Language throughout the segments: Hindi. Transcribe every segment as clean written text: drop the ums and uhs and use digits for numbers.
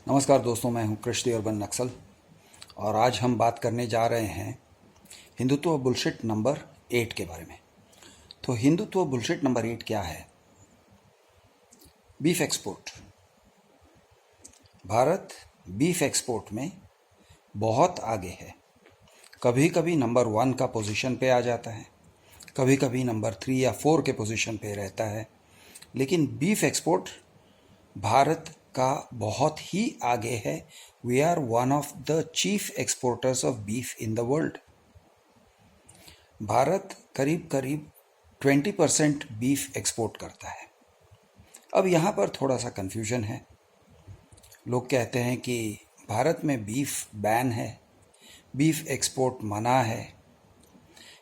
नमस्कार दोस्तों, मैं हूं कृष्ण अर्बन नक्सल और आज हम बात करने जा रहे हैं हिंदुत्व बुलशिट नंबर 8 के बारे में। तो हिंदुत्व बुलशिट नंबर 8 क्या है? Beef export. Bharat beef export में बहुत आगे है। कभी कभी नंबर 1 का पोजीशन पे आ जाता है, कभी कभी नंबर 3 या 4 के पोजीशन पे रहता है, लेकिन बीफ एक्सपोर्ट भारत का बहुत ही आगे है। We are one of the chief exporters of beef in the world. Bharat करीब करीब 20% बीफ एक्सपोर्ट करता है। अब यहाँ पर थोड़ा सा कंफ्यूजन है। लोग कहते हैं कि भारत में बीफ बैन है, बीफ एक्सपोर्ट मना है।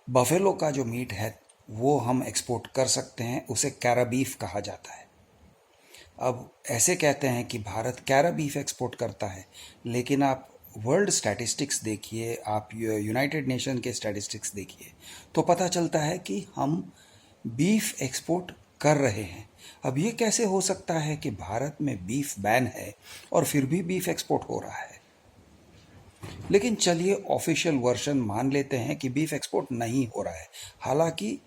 बफेलो का जो मीट है वो हम एक्सपोर्ट कर सकते हैं, उसे कैरा बीफ कहा जाता है। अब ऐसे कहते हैं कि भारत कैरा बीफ एक्सपोर्ट करता है, लेकिन आप वर्ल्ड स्टैटिस्टिक्स देखिए, आप यूनाइटेड नेशन के स्टैटिस्टिक्स देखिए, तो पता चलता है कि हम बीफ एक्सपोर्ट कर रहे हैं। अब ये कैसे हो सकता है कि भारत में बीफ बैन है और फिर भी बीफ एक्सपोर्ट हो रहा है? लेकिन चलिए ऑफिशियल वर्जन मान लेते हैं कि बीफ एक्सपोर्ट नहीं हो रहा है। हालांकि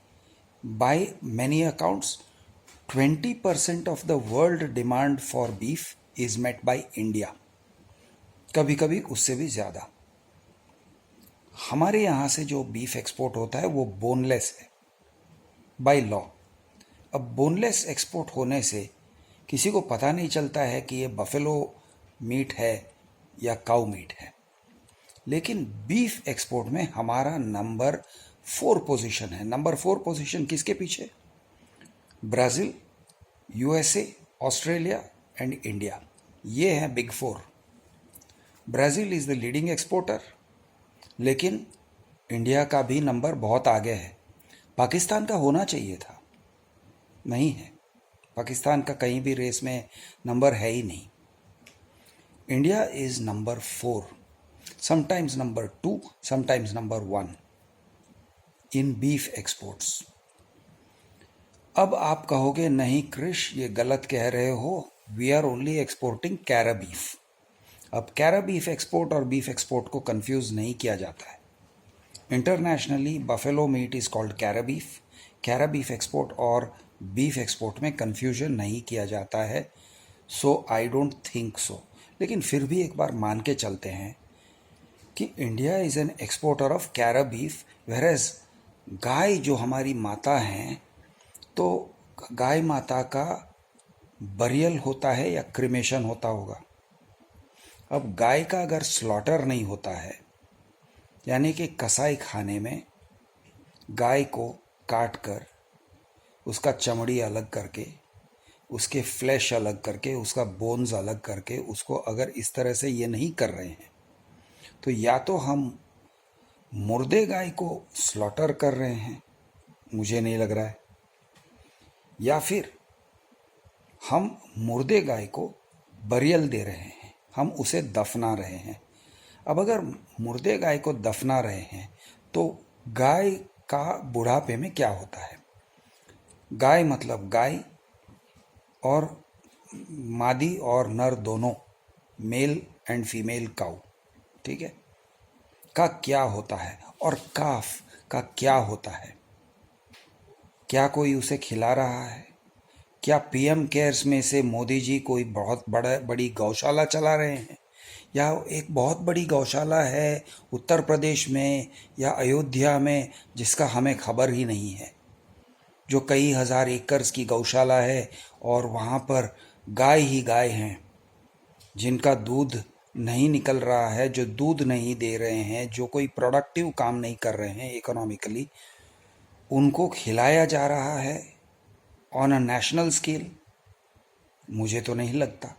by many accounts 20% of the world demand for beef is met by India, कभी कभी उससे भी ज़्यादा। हमारे यहाँ से जो बीफ एक्सपोर्ट होता है वो बोनलेस है बाय लॉ। अब बोनलेस एक्सपोर्ट होने से किसी को पता नहीं चलता है कि ये बफेलो मीट है या काऊ मीट है। लेकिन बीफ एक्सपोर्ट में हमारा नंबर 4 पोजीशन है। नंबर 4 पोजीशन किसके पीछे? Brazil, USA, Australia and India. ये हैं big 4। Brazil is the leading exporter, लेकिन इंडिया का भी नंबर बहुत आगे है। पाकिस्तान का होना चाहिए था, नहीं है। पाकिस्तान का कहीं भी रेस में नंबर है ही नहीं। India is number 4, sometimes number 2, sometimes number 1 in beef exports. अब आप कहोगे नहीं कृष, ये गलत कह रहे हो, we are only exporting carabeef. अब कैरा बीफ एक्सपोर्ट और बीफ एक्सपोर्ट को कंफ्यूज नहीं किया जाता है। Internationally buffalo meat is called carabeef. Carabeef export और बीफ एक्सपोर्ट में कंफ्यूजन नहीं किया जाता है। So I don't think so. लेकिन फिर भी एक बार मान के चलते हैं कि India is an exporter of carabeef, whereas गाय जो हमारी माता हैं, तो गाय माता का बरियल होता है या क्रिमेशन होता होगा। अब गाय का अगर स्लॉटर नहीं होता है, यानी कि कसाई खाने में गाय को काट कर उसका चमड़ी अलग करके, उसके फ्लैश अलग करके, उसका बोन्स अलग करके, उसको अगर इस तरह से ये नहीं कर रहे हैं, तो या तो हम मुर्दे गाय को स्लॉटर कर रहे हैं, मुझे नहीं लग रहा है, या फिर हम मुर्दे गाय को बरियल दे रहे हैं, हम उसे दफना रहे हैं। अब अगर मुर्दे गाय को दफना रहे हैं तो गाय का बुढ़ापे में क्या होता है? गाय मतलब गाय, और मादी और नर दोनों, मेल एंड फीमेल काऊ, ठीक है, का क्या होता है, और काफ का क्या होता है? क्या कोई उसे खिला रहा है? क्या पीएम केयर्स में से मोदी जी कोई बहुत बड़ी गौशाला चला रहे हैं, या एक बहुत बड़ी गौशाला है उत्तर प्रदेश में या अयोध्या में जिसका हमें खबर ही नहीं है, जो कई हजार एकर्स की गौशाला है और वहाँ पर गाय ही गाय हैं, जिनका दूध नहीं निकल रहा है, जो दूध नहीं दे रहे हैं, जो कोई प्रोडक्टिव काम नहीं कर रहे हैं इकोनॉमिकली, उनको खिलाया जा रहा है ऑन अ नेशनल स्केल? मुझे तो नहीं लगता।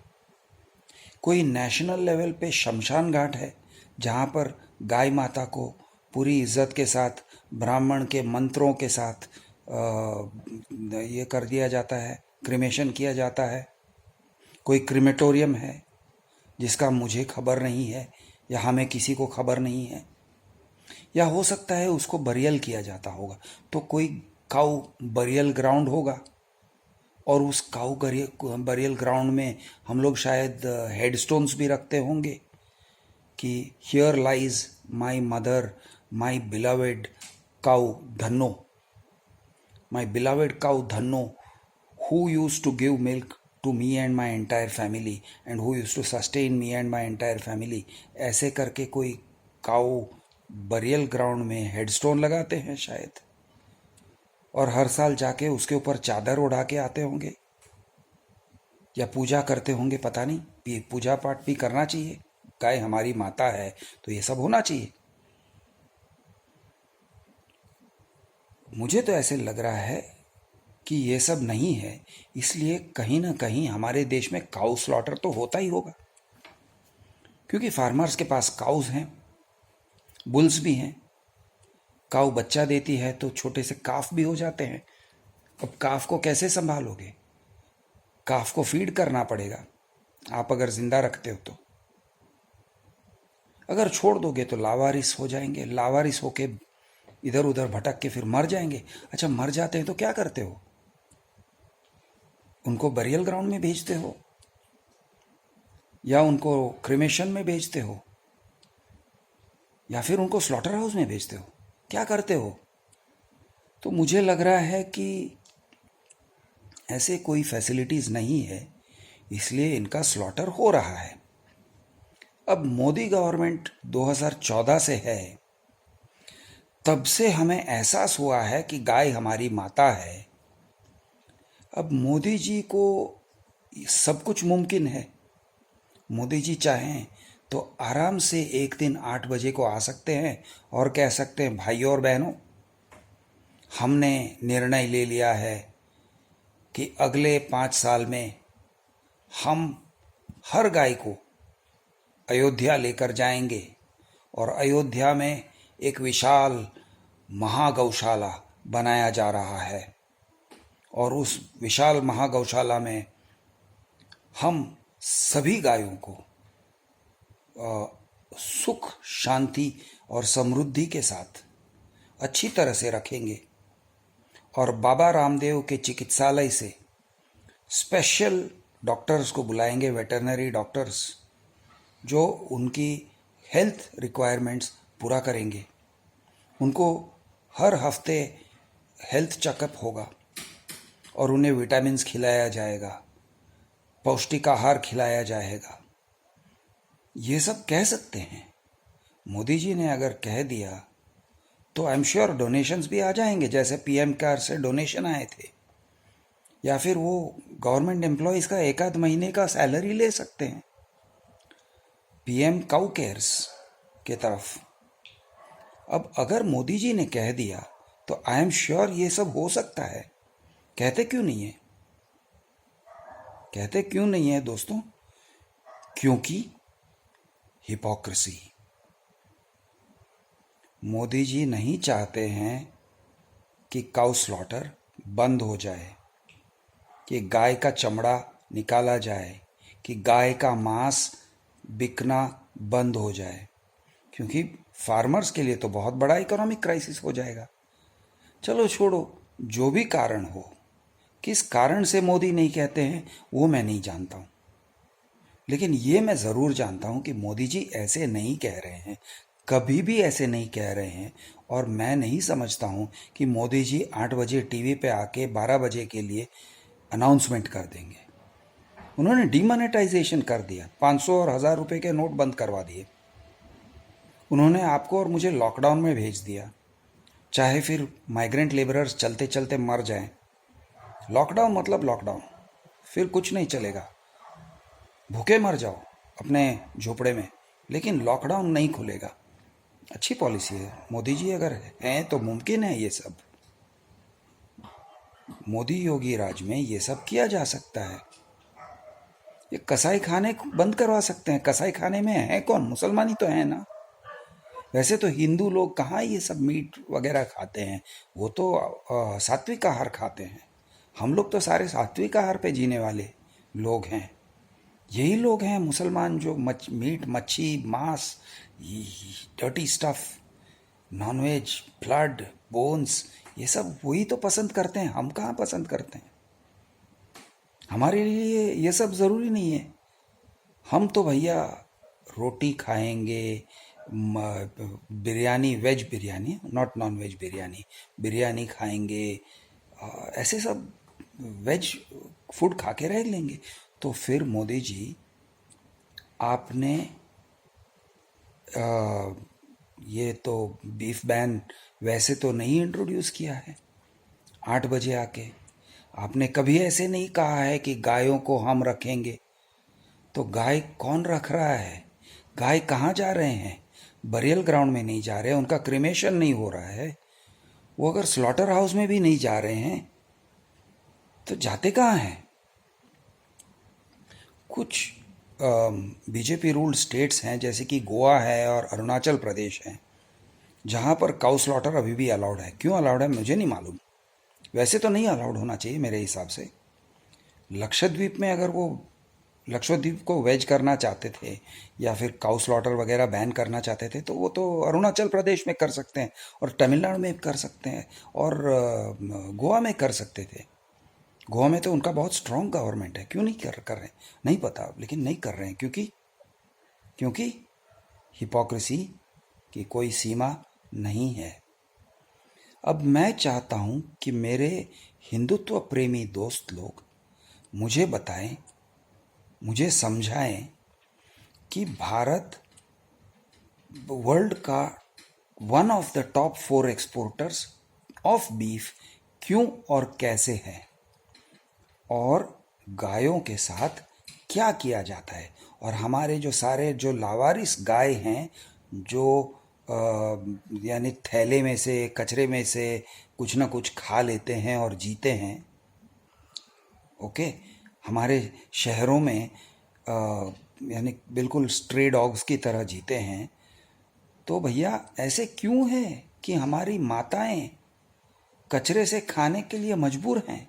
कोई नेशनल लेवल पे शमशान घाट है जहाँ पर गाय माता को पूरी इज्जत के साथ, ब्राह्मण के मंत्रों के साथ ये कर दिया जाता है, क्रिमेशन किया जाता है? कोई क्रिमेटोरियम है जिसका मुझे खबर नहीं है या हमें किसी को खबर नहीं है? या हो सकता है उसको बरियल किया जाता होगा, तो कोई काऊ बरियल ग्राउंड होगा और उस काऊ बरियल ग्राउंड में हम लोग शायद हेडस्टोन्स भी रखते होंगे कि here lies my mother, my beloved cow Dhanno, my beloved cow Dhanno, who used to give milk to me and my entire family and who used to sustain me and my entire family। ऐसे करके कोई काऊ बरियल ग्राउंड में हेडस्टोन लगाते हैं शायद, और हर साल जाके उसके ऊपर चादर उड़ा के आते होंगे या पूजा करते होंगे, पता नहीं। पूजा पाठ भी करना चाहिए, गाय हमारी माता है तो ये सब होना चाहिए। मुझे तो ऐसे लग रहा है कि ये सब नहीं है, इसलिए कहीं ना कहीं हमारे देश में काऊ स्लॉटर तो होता ही होगा, क्योंकि फार्मर्स के पास काउज हैं, बुल्स भी हैं। काऊ बच्चा देती है तो छोटे से काफ भी हो जाते हैं। अब काफ को कैसे संभालोगे? काफ को फीड करना पड़ेगा, आप अगर जिंदा रखते हो तो। अगर छोड़ दोगे तो लावारिस हो जाएंगे, लावारिस होके इधर उधर भटक के फिर मर जाएंगे। अच्छा, मर जाते हैं तो क्या करते हो? उनको बरियल ग्राउंड में भेजते हो या उनको क्रिमेशन में भेजते हो या फिर उनको स्लॉटर हाउस में भेजते हो? क्या करते हो? तो मुझे लग रहा है कि ऐसे कोई फैसिलिटीज नहीं है, इसलिए इनका स्लॉटर हो रहा है। अब मोदी गवर्नमेंट 2014 से है, तब से हमें एहसास हुआ है कि गाय हमारी माता है। अब मोदी जी को सब कुछ मुमकिन है। मोदी जी चाहें तो आराम से एक दिन 8 बजे को आ सकते हैं और कह सकते हैं, भाइयों और बहनों, हमने निर्णय ले लिया है कि अगले 5 साल में हम हर गाय को अयोध्या लेकर जाएंगे और अयोध्या में एक विशाल महागौशाला बनाया जा रहा है और उस विशाल महागौशाला में हम सभी गायों को सुख, शांति और समृद्धि के साथ अच्छी तरह से रखेंगे और बाबा रामदेव के चिकित्सालय से स्पेशल डॉक्टर्स को बुलाएंगे, वेटरनरी डॉक्टर्स, जो उनकी हेल्थ रिक्वायरमेंट्स पूरा करेंगे। उनको हर हफ्ते हेल्थ चेकअप होगा और उन्हें विटामिन्स खिलाया जाएगा, पौष्टिक आहार खिलाया जाएगा। ये सब कह सकते हैं। मोदी जी ने अगर कह दिया तो आई एम श्योर डोनेशंस भी आ जाएंगे, जैसे पीएम केयर से डोनेशन आए थे, या फिर वो गवर्नमेंट एम्प्लॉयज़ का 1 आध महीने का सैलरी ले सकते हैं पीएम काउ केयर्स के तरफ। अब अगर मोदी जी ने कह दिया तो आई एम श्योर ये सब हो सकता है। कहते क्यों नहीं है? कहते क्यों नहीं है दोस्तों? क्योंकि हिपोक्रेसी। मोदी जी नहीं चाहते हैं कि काउ स्लॉटर बंद हो जाए, कि गाय का चमड़ा निकाला जाए, कि गाय का मांस बिकना बंद हो जाए, क्योंकि फार्मर्स के लिए तो बहुत बड़ा इकोनॉमिक क्राइसिस हो जाएगा। चलो छोड़ो, जो भी कारण हो, किस कारण से मोदी नहीं कहते हैं वो मैं नहीं जानता हूँ, लेकिन ये मैं ज़रूर जानता हूँ कि मोदी जी ऐसे नहीं कह रहे हैं, कभी भी ऐसे नहीं कह रहे हैं। और मैं नहीं समझता हूँ कि मोदी जी 8 बजे टीवी पे आके 12 बजे के लिए अनाउंसमेंट कर देंगे। उन्होंने डीमोनेटाइजेशन कर दिया, 500 और 1000 रुपए के नोट बंद करवा दिए। उन्होंने आपको और मुझे लॉकडाउन में भेज दिया, चाहे फिर माइग्रेंट लेबरर्स चलते चलते मर जाएं। लॉकडाउन मतलब लॉकडाउन, फिर कुछ नहीं चलेगा, भूखे मर जाओ अपने झोपड़े में, लेकिन लॉकडाउन नहीं खुलेगा। अच्छी पॉलिसी है। मोदी जी अगर हैं तो मुमकिन है ये सब। मोदी योगी राज में ये सब किया जा सकता है। ये कसाई खाने बंद करवा सकते हैं। कसाई खाने में है कौन? मुसलमान ही तो है ना। वैसे तो हिंदू लोग कहाँ ये सब मीट वगैरह खाते हैं, वो तो सात्विक आहार खाते हैं। हम लोग तो सारे सात्विक आहार पे जीने वाले लोग हैं। यही लोग हैं मुसलमान जो मीट, मच्छी, मांस, dirty stuff, non veg, blood, bones, ये सब वही तो पसंद करते हैं। हम कहाँ पसंद करते हैं? हमारे लिए ये सब ज़रूरी नहीं है। हम तो भैया रोटी खाएंगे, biryani, veg biryani, not non veg biryani, biryani खाएंगे, ऐसे सब वेज फूड खा के रह लेंगे। तो फिर मोदी जी, आपने ये तो बीफ बैन वैसे तो नहीं इंट्रोड्यूस किया है 8 बजे आके। आपने कभी ऐसे नहीं कहा है कि गायों को हम रखेंगे। तो गाय कौन रख रहा है? गाय कहाँ जा रहे हैं? बरियल ग्राउंड में नहीं जा रहे हैं, उनका क्रिमेशन नहीं हो रहा है। वो अगर स्लॉटर हाउस में भी नहीं जा रहे हैं तो जाते कहाँ हैं? कुछ बीजेपी रूल्ड स्टेट्स हैं जैसे कि गोवा है और अरुणाचल प्रदेश है, जहाँ पर काउ स्लॉटर अभी भी अलाउड है। क्यों अलाउड है मुझे नहीं मालूम। वैसे तो नहीं अलाउड होना चाहिए मेरे हिसाब से। लक्षद्वीप में अगर वो लक्षद्वीप को वेज करना चाहते थे या फिर काउ स्लॉटर वगैरह बैन करना चाहते थे तो वो तो अरुणाचल प्रदेश में कर सकते हैं और तमिलनाडु में कर सकते हैं और गोवा में कर सकते थे। गोवा में तो उनका बहुत स्ट्रांग गवर्नमेंट है। क्यों नहीं कर रहे हैं? नहीं पता, लेकिन नहीं कर रहे हैं क्योंकि क्योंकि हिपोक्रेसी की कोई सीमा नहीं है। अब मैं चाहता हूं कि मेरे हिंदुत्व प्रेमी दोस्त लोग मुझे बताएं, मुझे समझाएं कि भारत वर्ल्ड का one of the top 4 exporters of beef क्यों और कैसे है, और गायों के साथ क्या किया जाता है। और हमारे जो सारे जो लावारिस गाय हैं, जो यानी थैले में से, कचरे में से कुछ ना कुछ खा लेते हैं और जीते हैं, ओके, हमारे शहरों में यानी बिल्कुल स्ट्रे डॉग्स की तरह जीते हैं। तो भैया ऐसे क्यों है कि हमारी माताएं कचरे से खाने के लिए मजबूर हैं?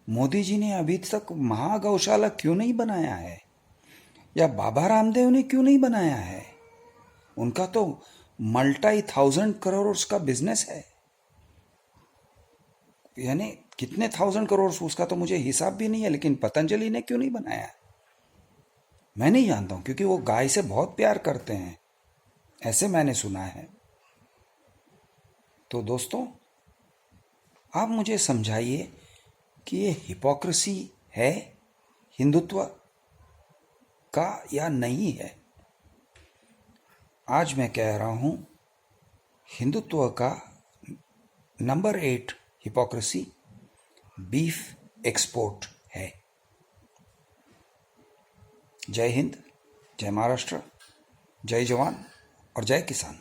मोदी जी ने अभी तक महागौशाला क्यों नहीं बनाया है, या बाबा रामदेव ने क्यों नहीं बनाया है? उनका तो मल्टी 1000 करोड़ का बिजनेस है, यानी कितने 1000 करोड़ उसका तो मुझे हिसाब भी नहीं है, लेकिन पतंजलि ने क्यों नहीं बनाया? मैं नहीं जानता हूं, क्योंकि वो गाय से बहुत प्यार करते हैं, ऐसे मैंने सुना है। तो दोस्तों, आप मुझे समझाइए कि ये हिपोक्रेसी है हिंदुत्व का या नहीं है। आज मैं कह रहा हूं, हिंदुत्व का नंबर 8 हिपोक्रेसी बीफ एक्सपोर्ट है। जय हिंद, जय महाराष्ट्र, जय जवान और जय किसान।